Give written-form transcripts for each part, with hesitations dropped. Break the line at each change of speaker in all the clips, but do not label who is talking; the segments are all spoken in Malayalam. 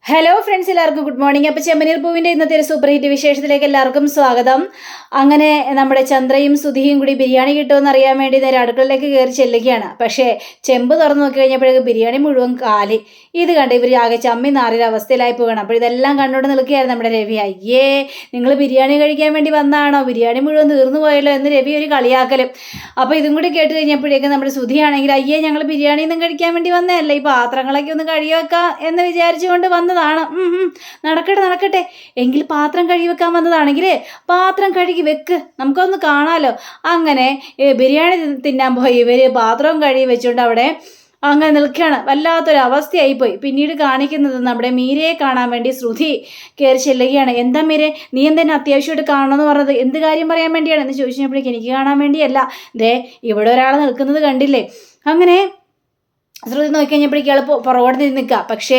ഹലോ ഫ്രണ്ട്സ്, എല്ലാവർക്കും ഗുഡ് മോർണിംഗ്. അപ്പോൾ ചെമ്മനീർ പൂവിൻ്റെ ഇന്നത്തെ ഒരു സൂപ്പർ ഹിറ്റ് വിശേഷത്തിലേക്ക് എല്ലാവർക്കും സ്വാഗതം. അങ്ങനെ നമ്മുടെ ചന്ദ്രയും സുധിയും കൂടി ബിരിയാണി കിട്ടുമെന്ന് അറിയാൻ വേണ്ടി നേരെ അടുക്കളയിലേക്ക് കയറി ചെല്ലുകയാണ്. പക്ഷേ ചെമ്പ് തുറന്നു നോക്കി കഴിഞ്ഞപ്പോഴേക്ക് ബിരിയാണി മുഴുവൻ കാലി. ഇത് കണ്ട് ഇവർ ആകെ ചമ്മി നാറിയ അവസ്ഥയിലായി പോകണം. അപ്പോൾ ഇതെല്ലാം കണ്ടുകൊണ്ട് നിൽക്കുകയായിരുന്നു നമ്മുടെ രവി. അയ്യേ, നിങ്ങൾ ബിരിയാണി കഴിക്കാൻ വേണ്ടി വന്നതാണോ? ബിരിയാണി മുഴുവൻ തീർന്നു പോയല്ലോ എന്ന് രവി ഒരു കളിയാക്കലും. അപ്പോൾ ഇതും കൂടി കേട്ട് കഴിഞ്ഞപ്പോഴേക്കും നമ്മുടെ സുധിയാണെങ്കിൽ അയ്യേ, ഞങ്ങൾ ബിരിയാണി ഒന്നും കഴിക്കാൻ വേണ്ടി വന്നതല്ല, ഈ പാത്രങ്ങളൊക്കെ ഒന്ന് കഴുകി വെക്കാം എന്ന് വിചാരിച്ചുകൊണ്ട് വന്നതാണ്. നടക്കട്ടെ. എങ്കിൽ പാത്രം കഴുകി വെക്കാൻ വന്നതാണെങ്കിൽ പാത്രം കഴുകി വെക്ക്, നമുക്കൊന്ന് കാണാലോ. അങ്ങനെ ബിരിയാണി തിന്നാൻ പോയി ഇവർ പാത്രവും കഴുകി വെച്ചുകൊണ്ട് അവിടെ അങ്ങനെ നിൽക്കുകയാണ്. വല്ലാത്തൊരവസ്ഥയായിപ്പോയി. പിന്നീട് കാണിക്കുന്നത് നമ്മുടെ മീരയെ കാണാൻ വേണ്ടി ശ്രുതി കയറി ചെല്ലുകയാണ്. എന്താ മീരെ, നീ എന്തെന്നെ അത്യാവശ്യമായിട്ട് കാണണമെന്ന് പറഞ്ഞത്? എന്ത് കാര്യം പറയാൻ വേണ്ടിയാണ് എന്ന് ചോദിച്ചപ്പോഴേക്ക് എനിക്ക് കാണാൻ വേണ്ടിയല്ല, ദേ ഇവിടെ ഒരാൾ നിൽക്കുന്നത് കണ്ടില്ലേ. അങ്ങനെ ശ്രുതി നോക്കിക്കഴിഞ്ഞപ്പോഴേക്കും ഇയാൾ പുറകോട്ട് തിരിഞ്ഞ് നിൽക്കുക. പക്ഷേ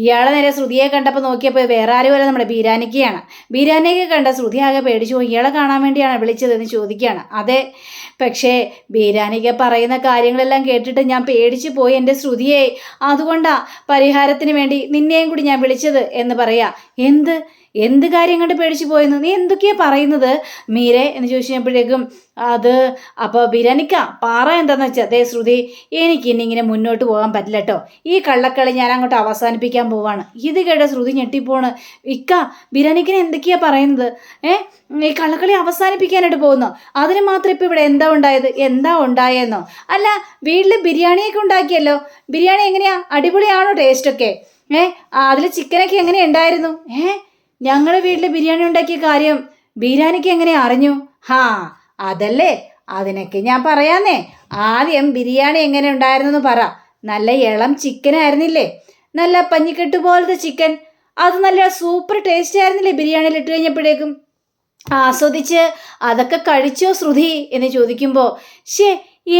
ഇയാളെ നേരെ ശ്രുതിയെ കണ്ടപ്പോൾ നോക്കിയപ്പോൾ വേറെ ആരുമല്ല, നമ്മുടെ ബീരാനിക്കയാണ്. ബീരാനിക്കെ കണ്ട ശ്രുതി ആകെ പേടിച്ചു പോയി. ഇയാളെ കാണാൻ വേണ്ടിയാണ് വിളിച്ചതെന്ന് ചോദിക്കുകയാണ്. അതെ, പക്ഷേ ബീരാനിക്ക പറയുന്ന കാര്യങ്ങളെല്ലാം കേട്ടിട്ട് ഞാൻ പേടിച്ചു പോയി എൻ്റെ ശ്രുതിയെ, അതുകൊണ്ടാണ് പരിഹാരത്തിന് വേണ്ടി നിന്നെയും കൂടി ഞാൻ വിളിച്ചത് എന്ന് പറയാ. എന്ത് കാര്യം കണ്ട് പേടിച്ചു പോയെന്ന് നീ എന്തൊക്കെയാണ് പറയുന്നത് മീരെ എന്ന് ചോദിച്ചപ്പോഴേക്കും അത് അപ്പോൾ ബിരാനിക്ക പാറ എന്താണെന്ന് വെച്ചാൽ, അതേ ശ്രുതി, എനിക്ക് ഇന്നിങ്ങനെ മുന്നോട്ട് പോകാൻ പറ്റില്ല കേട്ടോ. ഈ കള്ളക്കളി ഞാൻ അങ്ങോട്ട് അവസാനിപ്പിക്കാൻ പോവാണ്. ഇത് കേട്ട ശ്രുതി ഞെട്ടിപ്പോണ്. ഇക്ക, ബിരാനിക്കിനെ എന്തൊക്കെയാണ് പറയുന്നത്? ഈ കള്ളക്കളി അവസാനിപ്പിക്കാനായിട്ട് പോകുന്നോ? അതിന് മാത്രം ഇപ്പോൾ ഇവിടെ എന്താ ഉണ്ടായെന്നോ? അല്ല, വീട്ടിൽ ബിരിയാണിയൊക്കെ ഉണ്ടാക്കിയല്ലോ. ബിരിയാണി എങ്ങനെയാ? അടിപൊളിയാണോ ടേസ്റ്റൊക്കെ? അതിൽ ചിക്കനൊക്കെ എങ്ങനെ ഉണ്ടായിരുന്നു? ഞങ്ങളുടെ വീട്ടിൽ ബിരിയാണി ഉണ്ടാക്കിയ കാര്യം ബിരിയാണിക്ക് എങ്ങനെ അറിഞ്ഞു? അതല്ലേ, അതിനൊക്കെ ഞാൻ പറയാന്നേ. ആദ്യം ബിരിയാണി എങ്ങനെ ഉണ്ടായിരുന്നെന്ന് പറ. നല്ല ഇളം ചിക്കൻ ആയിരുന്നില്ലേ? നല്ല പഞ്ഞിക്കെട്ട് പോലത്തെ ചിക്കൻ. അത് നല്ല സൂപ്പർ ടേസ്റ്റ് ആയിരുന്നില്ലേ ബിരിയാണിയിൽ ഇട്ട് കഴിഞ്ഞപ്പോഴേക്കും? ആസ്വദിച്ച് അതൊക്കെ കഴിച്ചോ ശ്രുതി എന്ന് ചോദിക്കുമ്പോൾ,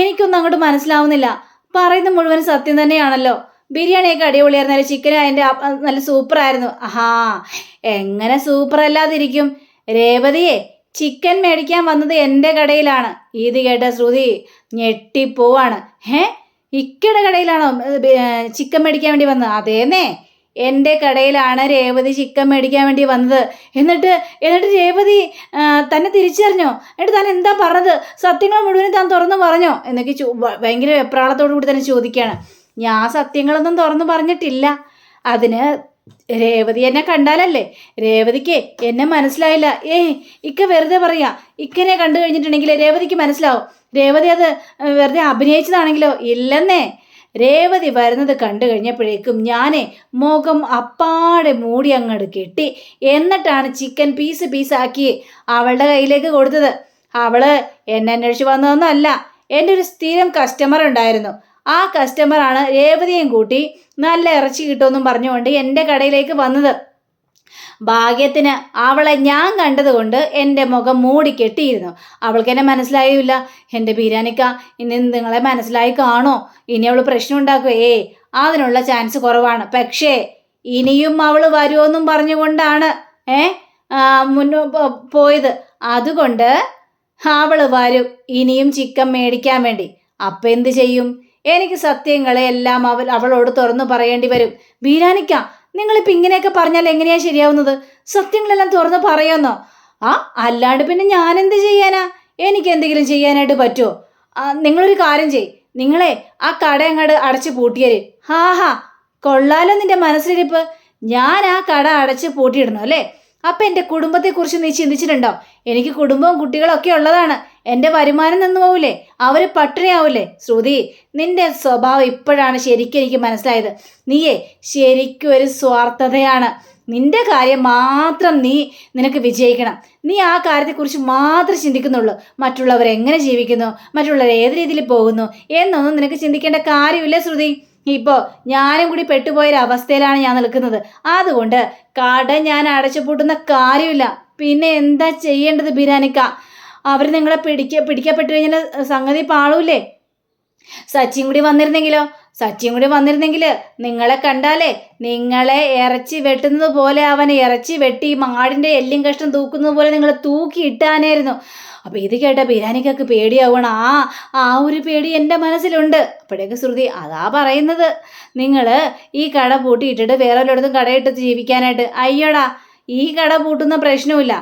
എനിക്കൊന്നും അങ്ങോട്ട് മനസ്സിലാവുന്നില്ല. പറയുന്ന മുഴുവൻ സത്യം തന്നെയാണല്ലോ. ബിരിയാണിയൊക്കെ അടിപൊളിയായിരുന്നു, ചിക്കൻ അതിൻ്റെ നല്ല സൂപ്പറായിരുന്നു. എങ്ങനെ സൂപ്പർ അല്ലാതിരിക്കും? രേവതിയെ, ചിക്കൻ മേടിക്കാൻ വന്നത് എൻ്റെ കടയിലാണ്. ഇത് കേട്ട ശ്രുതി ഞെട്ടിപ്പോവാണ്. ഇക്കയുടെ കടയിലാണോ ചിക്കൻ മേടിക്കാൻ വേണ്ടി വന്നത്? അതേന്നേ, എൻ്റെ കടയിലാണ് രേവതി ചിക്കൻ മേടിക്കാൻ വേണ്ടി വന്നത്. എന്നിട്ട് രേവതി തന്നെ തിരിച്ചറിഞ്ഞോ? എന്നിട്ട് താൻ എന്താ പറഞ്ഞത്? സത്യങ്ങൾ മുഴുവനും താൻ തുറന്നു പറഞ്ഞോ എന്നൊക്കെ ഭയങ്കര വെപ്രാളത്തോടു കൂടി തന്നെ ചോദിക്കുകയാണ്. ഞാൻ സത്യങ്ങളൊന്നും തുറന്നു പറഞ്ഞിട്ടില്ല. അതിന് രേവതി എന്നെ കണ്ടാലല്ലേ. രേവതിക്ക് എന്നെ മനസ്സിലായില്ല. ഇക്ക വെറുതെ പറയാ. ഇക്കനെ കണ്ടു കഴിഞ്ഞിട്ടുണ്ടെങ്കിൽ രേവതിക്ക് മനസ്സിലാവും. രേവതി അത് വെറുതെ അഭിനയിച്ചതാണെങ്കിലോ? ഇല്ലെന്നേ, രേവതി വരുന്നത് കണ്ടു കഴിഞ്ഞപ്പോഴേക്കും ഞാനേ മുഖം അപ്പാടെ മൂടി അങ്ങോട്ട് കെട്ടി. എന്നിട്ടാണ് ചിക്കൻ പീസാക്കി അവളുടെ കയ്യിലേക്ക് കൊടുത്തത്. അവള് എന്നെ അന്വേഷിച്ച് വന്നതൊന്നുമല്ല. എൻ്റെ ഒരു സ്ഥിരം കസ്റ്റമർ ഉണ്ടായിരുന്നു. ആ കസ്റ്റമറാണ് രേവതിയും കൂട്ടി നല്ല ഇറച്ചി കിട്ടുമെന്നും പറഞ്ഞുകൊണ്ട് എൻ്റെ കടയിലേക്ക് വന്നത്. ഭാഗ്യത്തിന് അവളെ ഞാൻ കണ്ടതുകൊണ്ട് എൻ്റെ മുഖം മൂടി കെട്ടിയിരുന്നു. അവൾക്ക് എന്നെ മനസ്സിലായില്ല. എൻ്റെ ബിരിയാണിക്ക, ഇനി നിങ്ങളെ മനസ്സിലായി കാണോ? ഇനി അവൾ പ്രശ്നം ഉണ്ടാക്കുവോ? അതിനുള്ള ചാൻസ് കുറവാണ്. പക്ഷേ ഇനിയും അവൾ വരുമെന്നും പറഞ്ഞുകൊണ്ടാണ് പോയത്. അതുകൊണ്ട് അവൾ വരും ഇനിയും ചിക്കൻ മേടിക്കാൻ വേണ്ടി. അപ്പം എന്ത് ചെയ്യും? എനിക്ക് സത്യങ്ങളെല്ലാം അവളോട് തുറന്നു പറയേണ്ടി വരും. ബീരാനിക്ക, നിങ്ങളിപ്പോൾ ഇങ്ങനെയൊക്കെ പറഞ്ഞാൽ എങ്ങനെയാ ശരിയാവുന്നത്? സത്യങ്ങളെല്ലാം തുറന്നു പറയുമെന്നോ? അല്ലാണ്ട് പിന്നെ ഞാൻ എന്ത് ചെയ്യാനാ? എനിക്ക് എന്തെങ്കിലും ചെയ്യാനായിട്ട് പറ്റുമോ? നിങ്ങളൊരു കാര്യം ചെയ്, നിങ്ങളെ ആ കട അങ്ങോട്ട് അടച്ച് പൂട്ടിയര്. കൊള്ളാലോ നിന്റെ മനസ്സിലിരിപ്പ്. ഞാൻ ആ കട അടച്ച് പൂട്ടിയിടണം അല്ലേ? അപ്പം എൻ്റെ കുടുംബത്തെക്കുറിച്ച് നീ ചിന്തിച്ചിട്ടുണ്ടോ? എനിക്ക് കുടുംബവും കുട്ടികളൊക്കെ ഉള്ളതാണ്. എൻ്റെ വരുമാനം നിന്ന് പോവില്ലേ? അവർ പട്ടിണിയാവില്ലേ? ശ്രുതി, നിന്റെ സ്വഭാവം ഇപ്പോഴാണ് ശരിക്കും എനിക്ക് മനസ്സിലായത്. നീയേ ശരിക്കും ഒരു സ്വാർത്ഥതയാണ്. നിന്റെ കാര്യം മാത്രം നിനക്ക് വിജയിക്കണം. നീ ആ കാര്യത്തെക്കുറിച്ച് മാത്രം ചിന്തിക്കുന്നുള്ളൂ. മറ്റുള്ളവർ എങ്ങനെ ജീവിക്കുന്നു, മറ്റുള്ളവർ ഏത് രീതിയിൽ പോകുന്നു എന്നൊന്നും നിനക്ക് ചിന്തിക്കേണ്ട കാര്യമില്ല ശ്രുതി. ഇപ്പോൾ ഞാനും കൂടി പെട്ടുപോയൊരവസ്ഥയിലാണ് ഞാൻ നിൽക്കുന്നത്. അതുകൊണ്ട് കട ഞാൻ അടച്ചു പൂട്ടുന്ന കാര്യമില്ല. പിന്നെ എന്താ ചെയ്യേണ്ടത് ബിരാനിക്ക? അവർ നിങ്ങളെ പിടിക്കപ്പെട്ടു കഴിഞ്ഞാൽ സംഗതി പാളൂല്ലേ? സച്ചിൻ കൂടി വന്നിരുന്നെങ്കിൽ നിങ്ങളെ കണ്ടാലേ നിങ്ങളെ ഇറച്ചി വെട്ടുന്നത് പോലെ അവൻ ഇറച്ചി വെട്ടി മാടിൻ്റെ എല്ലും കഷ്ണം തൂക്കുന്നത് പോലെ നിങ്ങൾ തൂക്കി ഇട്ടാനായിരുന്നു. അപ്പോൾ ഇത് കേട്ട ബിരിയാണിക്കൊക്കെ പേടിയാവണം. ആ ഒരു പേടി എൻ്റെ മനസ്സിലുണ്ട്. അപ്പോഴേക്ക് ശ്രുതി അതാ പറയുന്നത്, നിങ്ങൾ ഈ കട പൂട്ടിയിട്ടിട്ട് വേറെ വല്ലയിടത്തും കടയിട്ട് ജീവിക്കാനായിട്ട്. അയ്യോടാ, ഈ കട പൂട്ടുന്ന പ്രശ്നമില്ല,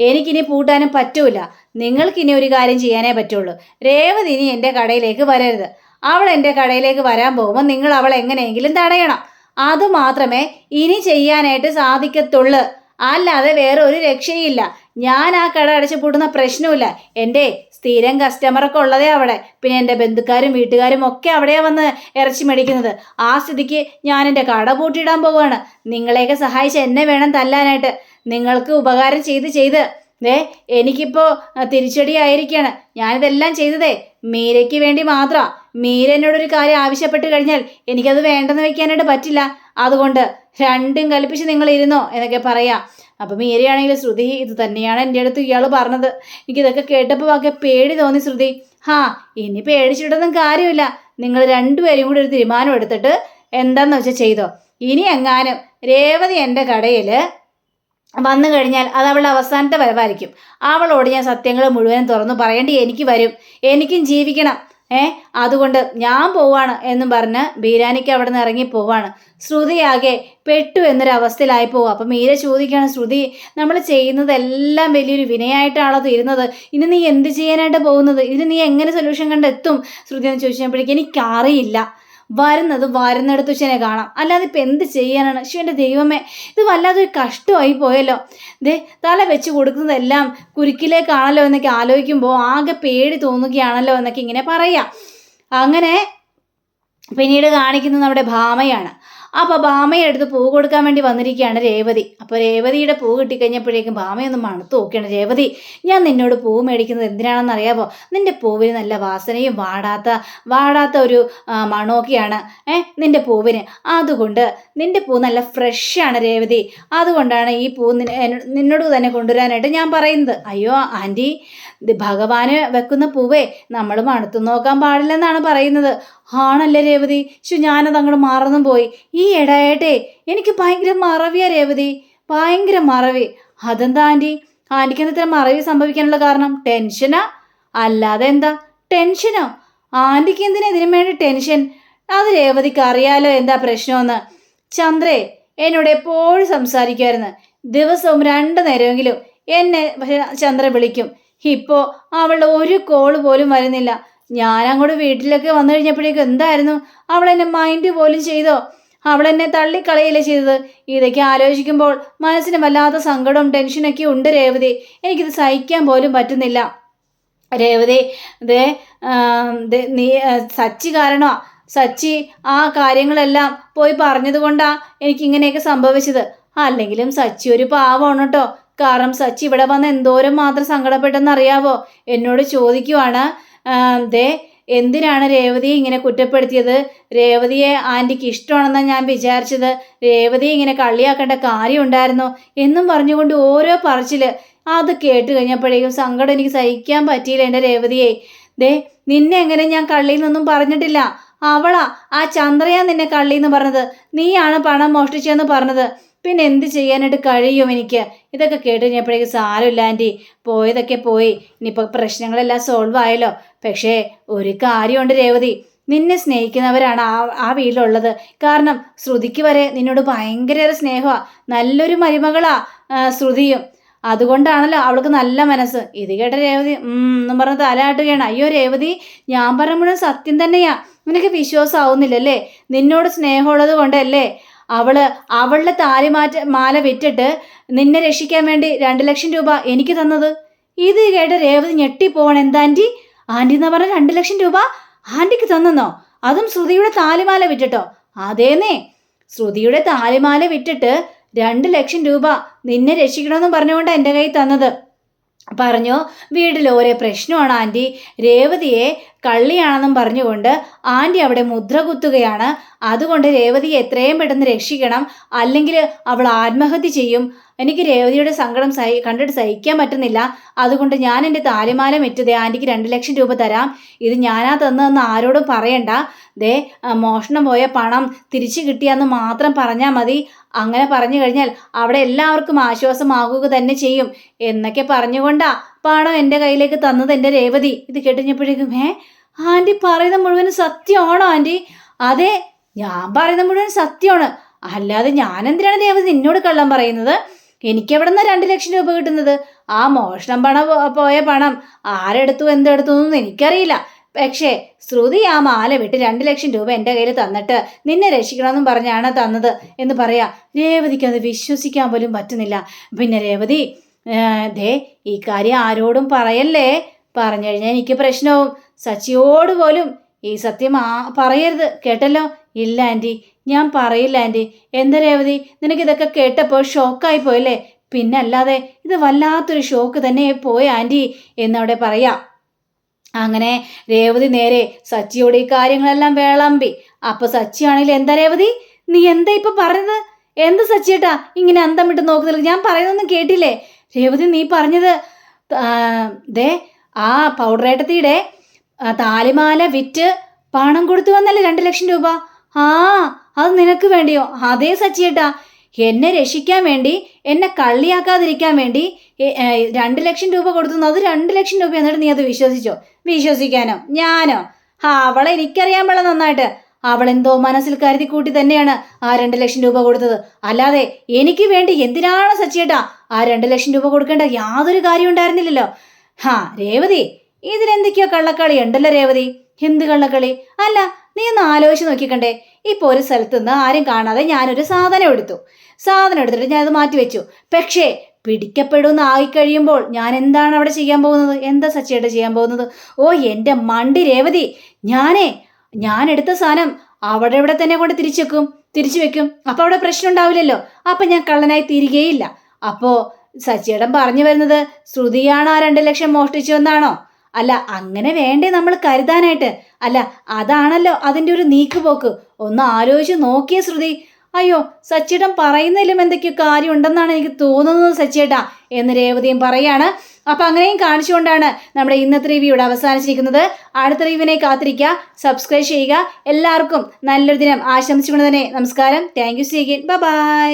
എനിക്കിനി പൂട്ടാനും പറ്റൂല. നിങ്ങൾക്കിനി ഒരു കാര്യം ചെയ്യാനേ പറ്റുള്ളൂ. രേവതി ഇനി എൻ്റെ കടയിലേക്ക് വരരുത്. അവൾ എൻ്റെ കടയിലേക്ക് വരാൻ പോകുമ്പോൾ നിങ്ങൾ അവളെ എങ്ങനെയെങ്കിലും തടയണം. അതുമാത്രമേ ഇനി ചെയ്യാനായിട്ട് സാധിക്കത്തുള്ളൂ. അല്ലാതെ വേറെ ഒരു രക്ഷയില്ല. ഞാൻ ആ കട അടച്ചു പൂട്ടുന്ന പ്രശ്നമില്ല. എൻ്റെ സ്ഥിരം കസ്റ്റമറൊക്കെ ഉള്ളതേ അവിടെ. പിന്നെ എൻ്റെ ബന്ധുക്കാരും വീട്ടുകാരും ഒക്കെ അവിടെയാണ് വന്ന് ഇറച്ചി മേടിക്കുന്നത്. ആ സ്ഥിതിക്ക് ഞാൻ എൻ്റെ കട പൂട്ടിയിടാൻ പോവുകയാണ്. നിങ്ങളെയൊക്കെ സഹായിച്ച് എന്നെ വേണം തല്ലാനായിട്ട്. നിങ്ങൾക്ക് ഉപകാരം ചെയ്ത് എനിക്കിപ്പോൾ തിരിച്ചടിയായിരിക്കുകയാണ്. ഞാനിതെല്ലാം ചെയ്തതേ മീരയ്ക്ക് വേണ്ടി മാത്രമാണ്. മീര എന്നോടൊരു കാര്യം ആവശ്യപ്പെട്ട് കഴിഞ്ഞാൽ എനിക്കത് വേണ്ടെന്ന് വെക്കാനായിട്ട് പറ്റില്ല. അതുകൊണ്ട് രണ്ടും കൽപ്പിച്ച് നിങ്ങൾ ഇരുന്നോ എന്നൊക്കെ പറയാം. അപ്പം മീരയാണെങ്കിൽ ശ്രുതി ഇത് തന്നെയാണ് എൻ്റെ അടുത്ത് ഇയാൾ പറഞ്ഞത്. എനിക്കിതൊക്കെ കേട്ടപ്പോൾ ഒക്കെ പേടി തോന്നി ശ്രുതി. ഇനി പേടിച്ചിട്ടൊന്നും കാര്യമില്ല. നിങ്ങൾ രണ്ടുപേരും കൂടി ഒരു തീരുമാനം എടുത്തിട്ട് എന്താണെന്ന് വെച്ചാൽ ചെയ്തോ. ഇനി എങ്ങാനും രേവതി എൻ്റെ കടയിൽ വന്നു കഴിഞ്ഞാൽ അത് അവളുടെ അവസാനത്തെ വരവായിരിക്കും. അവളോട് ഞാൻ സത്യങ്ങൾ മുഴുവനും തുറന്നു പറയേണ്ടി എനിക്ക് വരും. എനിക്കും ജീവിക്കണം. അതുകൊണ്ട് ഞാൻ പോവാണ് എന്നും പറഞ്ഞ് ബീരാനിക്ക് അവിടെ നിന്ന് ഇറങ്ങി പോവാണ്. ശ്രുതിയാകെ പെട്ടു എന്നൊരവസ്ഥയിലായി പോവും. അപ്പം മീര ചോദിക്കുകയാണ്, ശ്രുതി നമ്മൾ ചെയ്യുന്നതെല്ലാം വലിയൊരു വിനയായിട്ടാണോ തീരുന്നത്? ഇനി നീ എന്ത് ചെയ്യാനായിട്ട് പോകുന്നത്? ഇതിന് നീ എങ്ങനെ സൊല്യൂഷൻ കണ്ടെത്തും ശ്രുതി എന്ന് ചോദിച്ചപ്പോഴേക്കും എനിക്കറിയില്ല. വരുന്നിടത്ത് വെച്ചെന്നെ കാണാം. അല്ലാതെ ഇപ്പം എന്ത് ചെയ്യാനാണ്? ശിവൻ്റെ ദൈവമേ, ഇത് വല്ലാതൊരു കഷ്ടമായി പോയല്ലോ. തല വെച്ച് കൊടുക്കുന്നതെല്ലാം കുരുക്കിലേക്കാണല്ലോ എന്നൊക്കെ ആലോചിക്കുമ്പോൾ ആകെ പേടി തോന്നുകയാണല്ലോ എന്നൊക്കെ ഇങ്ങനെ പറയാം. അങ്ങനെ പിന്നീട് കാണിക്കുന്നത് നമ്മുടെ ഭാമയാണ്. അപ്പോൾ ഭാമയെ അടുത്ത് പൂ കൊടുക്കാൻ വേണ്ടി വന്നിരിക്കുകയാണ് രേവതി. അപ്പോൾ രേവതിയുടെ പൂ കിട്ടിക്കഴിഞ്ഞപ്പോഴേക്കും ഭാമയൊന്ന് മണത്ത് നോക്കുകയാണ്. രേവതി, ഞാൻ നിന്നോട് പൂ മേടിക്കുന്നത് എന്തിനാണെന്ന് അറിയാമോ? നിൻ്റെ പൂവിന് നല്ല വാസനയും വാടാത്ത ഒരു മണമൊക്കെയാണ് നിൻ്റെ പൂവിന്. അതുകൊണ്ട് നിൻ്റെ പൂ നല്ല ഫ്രഷാണ് രേവതി. അതുകൊണ്ടാണ് ഈ പൂ നിന്നോട് തന്നെ കൊണ്ടുവരാനായിട്ട് ഞാൻ പറയുന്നത്. അയ്യോ ആൻറ്റി, ഭഗവാന് വെക്കുന്ന പൂവേ നമ്മൾ മണത്തു നോക്കാൻ പാടില്ലെന്നാണ് പറയുന്നത്. ആണല്ലേ രേവതി? ഞാനത് അങ്ങോട്ട് മറന്നും പോയി. ഈ ഇടയായിട്ടേ എനിക്ക് ഭയങ്കര മറവിയാ രേവതി, ഭയങ്കര മറവി. അതെന്താ ആൻറ്റിക്ക് ഇത്ര മറവി സംഭവിക്കാനുള്ള കാരണം? ടെൻഷനാ? അല്ലാതെ എന്താ? ടെൻഷനോ? ആൻറ്റിക്ക് എന്തിനാ ഇതിനു വേണ്ടി ടെൻഷൻ? അത് രേവതിക്ക് അറിയാലോ എന്താ പ്രശ്നമെന്ന്. ചന്ദ്രേ എന്നോട് എപ്പോഴും സംസാരിക്കുമായിരുന്നു. ദിവസവും 2 നേരമെങ്കിലും എന്നെ ചന്ദ്ര വിളിക്കും. ഇപ്പോൾ അവളുടെ ഒരു കോള് പോലും വരുന്നില്ല. ഞാനങ്ങോട്ട് വീട്ടിലൊക്കെ വന്നു കഴിഞ്ഞപ്പോഴേക്കും എന്തായിരുന്നു? അവളെന്നെ മൈൻഡ് പോലും ചെയ്തോ? അവളെന്നെ തള്ളിക്കളയല്ലേ ചെയ്തത്. ഇതൊക്കെ ആലോചിക്കുമ്പോൾ മനസ്സിന് വല്ലാത്ത സങ്കടവും ടെൻഷനൊക്കെ ഉണ്ട് രേവതി. എനിക്കിത് സഹിക്കാൻ പോലും പറ്റുന്നില്ല രേവതി. നീ സച്ചി കാരണമാണ്. സച്ചി ആ കാര്യങ്ങളെല്ലാം പോയി പറഞ്ഞത് കൊണ്ടാണ് എനിക്കിങ്ങനെയൊക്കെ സംഭവിച്ചത്. അല്ലെങ്കിലും സച്ചി ഒരു പാവമാണ് കേട്ടോ. കാരണം സച്ചി ഇവിടെ വന്ന് എന്തോരം മാത്രം സങ്കടപ്പെട്ടെന്നറിയാവോ? എന്നോട് ചോദിക്കുവാണ്, എന്തിനാണ് രേവതിയെ ഇങ്ങനെ കുറ്റപ്പെടുത്തിയത്? രേവതിയെ ആൻറ്റിക്ക് ഇഷ്ടമാണെന്നാണ് ഞാൻ വിചാരിച്ചത്. രേവതിയെ ഇങ്ങനെ കളിയാക്കേണ്ട കാര്യം ഉണ്ടായിരുന്നോ എന്നും പറഞ്ഞുകൊണ്ട് ഓരോ പറച്ചിൽ. അത് കേട്ട് കഴിഞ്ഞപ്പോഴേക്കും സങ്കടം എനിക്ക് സഹിക്കാൻ പറ്റിയില്ല എൻ്റെ രേവതിയെ. നിന്നെ എങ്ങനെ ഞാൻ കള്ളിന്നൊന്നും പറഞ്ഞിട്ടില്ല. അവളാ, ആ ചന്ദ്രയാ നിന്നെ കള്ളിന്ന് പറഞ്ഞത്. നീയാണ് പണം മോഷ്ടിച്ചതെന്ന് പറഞ്ഞത്. പിന്നെ എന്ത് ചെയ്യാനായിട്ട് കഴിയും എനിക്ക്? ഇതൊക്കെ കേട്ട് കഴിഞ്ഞപ്പോഴേക്കും സാരമില്ല ആൻറ്റി, പോയതൊക്കെ പോയി. ഇനിയിപ്പോൾ പ്രശ്നങ്ങളെല്ലാം സോൾവ് ആയല്ലോ. പക്ഷേ ഒരു കാര്യമുണ്ട് രേവതി, നിന്നെ സ്നേഹിക്കുന്നവരാണ് ആ വീട്ടിലുള്ളത്. കാരണം ശ്രുതിക്ക് വരെ നിന്നോട് ഭയങ്കര സ്നേഹമാണ്. നല്ലൊരു മരുമകളാ ശ്രുതിയും. അതുകൊണ്ടാണല്ലോ അവൾക്ക് നല്ല മനസ്സ്. ഇത് കേട്ട രേവതി എന്നും പറഞ്ഞ് തലയാട്ടുകയാണ്. അയ്യോ രേവതി, ഞാൻ പറഞ്ഞ മുഴുവൻ സത്യം തന്നെയാ. നിനക്ക് വിശ്വാസമാവുന്നില്ലല്ലേ? നിന്നോട് സ്നേഹമുള്ളത് കൊണ്ടല്ലേ അവളുടെ മാല വിറ്റിട്ട് നിന്നെ രക്ഷിക്കാൻ വേണ്ടി 2 ലക്ഷം രൂപ എനിക്ക് തന്നത്. ഇത് കേട്ട് രേവതി ഞെട്ടിപ്പോവാണ്. എന്താ ആൻറ്റി എന്ന് പറഞ്ഞ 2 ലക്ഷം രൂപ ആൻറ്റിക്ക് തന്നെന്നോ? അതും ശ്രുതിയുടെ താലിമാല വിറ്റിട്ടോ? അതേന്നേ, ശ്രുതിയുടെ താലിമാല വിറ്റിട്ട് 2 ലക്ഷം രൂപ നിന്നെ രക്ഷിക്കണമെന്ന് പറഞ്ഞുകൊണ്ടാണ് എൻ്റെ കയ്യിൽ തന്നത്. പറഞ്ഞു, വീട്ടിൽ ഓരോ പ്രശ്നമാണ് ആൻറ്റി, രേവതിയെ കള്ളിയാണെന്നും പറഞ്ഞുകൊണ്ട് ആൻറ്റി അവിടെ മുദ്ര കുത്തുകയാണ്. അതുകൊണ്ട് രേവതിയെ എത്രയും പെട്ടെന്ന് രക്ഷിക്കണം, അല്ലെങ്കിൽ അവൾ ആത്മഹത്യ ചെയ്യും. എനിക്ക് രേവതിയുടെ സങ്കടം കണ്ടിട്ട് സഹിക്കാൻ പറ്റുന്നില്ല. അതുകൊണ്ട് ഞാൻ എൻ്റെ താലിമാല വിറ്റത് ആൻറ്റിക്ക് 2 ലക്ഷം രൂപ തരാം. ഇത് ഞാനാ തന്നതെന്ന് ആരോടും പറയണ്ട. മോഷണം പോയ പണം തിരിച്ചു കിട്ടിയെന്ന് മാത്രം പറഞ്ഞാൽ മതി. അങ്ങനെ പറഞ്ഞു കഴിഞ്ഞാൽ അവിടെ എല്ലാവർക്കും ആശ്വാസമാകുക തന്നെ ചെയ്യും എന്നൊക്കെ പറഞ്ഞുകൊണ്ടാ പണം എൻ്റെ കയ്യിലേക്ക് തന്നത് എൻ്റെ രേവതി. ഇത് കേട്ടുകഴിഞ്ഞപ്പോഴേക്കും ആൻറ്റി പറയുന്ന മുഴുവൻ സത്യമാണോ ആൻറ്റി? അതെ, ഞാൻ പറയുന്ന മുഴുവൻ സത്യമാണ്. അല്ലാതെ ഞാൻ എന്തിനാണ് രേവതി നിന്നോട് കള്ളം പറയുന്നത്? എനിക്കെവിടെ നിന്നാ 2 ലക്ഷം രൂപ കിട്ടുന്നത്? ആ മോഷണം പോയ പണം ആരെടുത്തു എന്തെടുത്തു എന്നൊന്നും എനിക്കറിയില്ല. പക്ഷേ ശ്രുതി ആ മാല വിട്ട് 2 ലക്ഷം രൂപ എൻ്റെ കയ്യിൽ തന്നിട്ട് നിന്നെ രക്ഷിക്കണമെന്നും പറഞ്ഞാണ് തന്നത് എന്ന് പറയാ. രേവതിക്ക് അത് വിശ്വസിക്കാൻ പോലും പറ്റുന്നില്ല. പിന്നെ രേവതി, ദേ ഈ കാര്യം ആരോടും പറയല്ലേ. പറഞ്ഞു കഴിഞ്ഞാൽ എനിക്ക് പ്രശ്നവും. സച്ചിയോട് പോലും ഈ സത്യം പറയരുത്, കേട്ടല്ലോ? ഇല്ല ആൻറ്റി, ഞാൻ പറയില്ല ആൻറ്റി. എന്താ രേവതി, നിനക്കിതൊക്കെ കേട്ടപ്പോൾ ഷോക്കായി പോയല്ലേ? പിന്നെ അല്ലാതെ ഇത് വല്ലാത്തൊരു ഷോക്ക് തന്നെ പോയ ആൻറ്റി എന്നവിടെ പറയാം. അങ്ങനെ രേവതി നേരെ സച്ചിയോട് ഈ കാര്യങ്ങളെല്ലാം വേളമ്പി. അപ്പൊ സച്ചിയാണെങ്കിൽ, എന്താ രേവതി, നീ എന്താ ഇപ്പൊ പറഞ്ഞത്? എന്ത് സച്ചിയേട്ടാ ഇങ്ങനെ അന്തം വിട്ട് നോക്കുന്നില്ല? ഞാൻ പറയുന്നൊന്നും കേട്ടില്ലേ? രേവതി, നീ പറഞ്ഞത് ദേ ആ പൗഡറേട്ടത്തിയുടെ താലിമാല വിറ്റ് പണം കൊടുത്തു വന്നല്ലേ 2 ലക്ഷം രൂപ? ആ, അത് നിനക്ക് വേണ്ടിയോ? അതേ സച്ചിയേട്ടാ, എന്നെ രക്ഷിക്കാൻ വേണ്ടി, എന്നെ കള്ളിയാക്കാതിരിക്കാൻ വേണ്ടി 2 ലക്ഷം രൂപ കൊടുത്തു. അത് 2 ലക്ഷം രൂപ. എന്നിട്ട് നീ അത് വിശ്വസിച്ചോ? വിശ്വസിക്കാനോ? ഞാനോ? അവളെ എനിക്കറിയാൻ പാടില്ല നന്നായിട്ട്. അവളെന്തോ മനസ്സിൽ കരുതി കൂട്ടി തന്നെയാണ് ആ 2 ലക്ഷം രൂപ കൊടുത്തത്. അല്ലാതെ എനിക്ക് വേണ്ടി എന്തിനാണ് സച്ചിയേട്ടാ ആ 2 ലക്ഷം രൂപ കൊടുക്കേണ്ട യാതൊരു കാര്യം ഉണ്ടായിരുന്നില്ലല്ലോ. രേവതി, ഇതിലെന്തൊക്കെയോ കള്ളക്കളി ഉണ്ടല്ലോ രേവതി. എന്ത് കള്ളക്കളി? അല്ല, നീ ഒന്ന് ആലോചിച്ച് നോക്കിക്കണ്ടേ. ഇപ്പോൾ ഒരു സ്ഥലത്ത് നിന്ന് ആരും കാണാതെ ഞാനൊരു സാധനം എടുത്തിട്ട് ഞാനത് മാറ്റി വെച്ചു. പക്ഷേ പിടിക്കപ്പെടുന്ന ആയിക്കഴിയുമ്പോൾ ഞാൻ എന്താണ് അവിടെ ചെയ്യാൻ പോകുന്നത്? എന്താ സച്ചിയേട്ട ചെയ്യാൻ പോകുന്നത്? ഓ എൻ്റെ മണ്ടി രേവതി, ഞാൻ എടുത്ത സാധനം ഇവിടെ തന്നെ കൊണ്ട് തിരിച്ചു വെക്കും. അപ്പൊ അവിടെ പ്രശ്നം ഉണ്ടാവില്ലല്ലോ. അപ്പൊ ഞാൻ കള്ളനായി തീരുകയില്ല. അപ്പോ സച്ചിയേട്ടൻ പറഞ്ഞു വരുന്നത് ശ്രുതിയാണ് ആ 2 ലക്ഷം മോഷ്ടിച്ചതെന്നാണോ? അല്ല, അങ്ങനെ വേണ്ടേ നമ്മൾ കരുതാനായിട്ട്? അല്ല, അതാണല്ലോ അതിൻ്റെ ഒരു നീക്കുപോക്ക്. ഒന്ന് ആലോചിച്ച് നോക്കിയേ ശ്രുതി. അയ്യോ, സച്ചിയേട്ടൻ പറയുന്നതിലും എന്തൊക്കെയോ കാര്യം ഉണ്ടെന്നാണ് എനിക്ക് തോന്നുന്നത് സച്ചിയേട്ടാ എന്ന് രേവതിയും പറയാണ്. അപ്പൊ അങ്ങനെയും കാണിച്ചുകൊണ്ടാണ് നമ്മുടെ ഇന്നത്തെ റിവ്യൂ ഇവിടെ അവസാനിച്ചിരിക്കുന്നത്. അടുത്ത റിവ്യൂവിനെ കാത്തിരിക്കുക, സബ്സ്ക്രൈബ് ചെയ്യുക. എല്ലാവർക്കും നല്ലൊരു ദിനം ആശംസിച്ചുകൊണ്ട് തന്നെ നമസ്കാരം. Thank you. See again. By.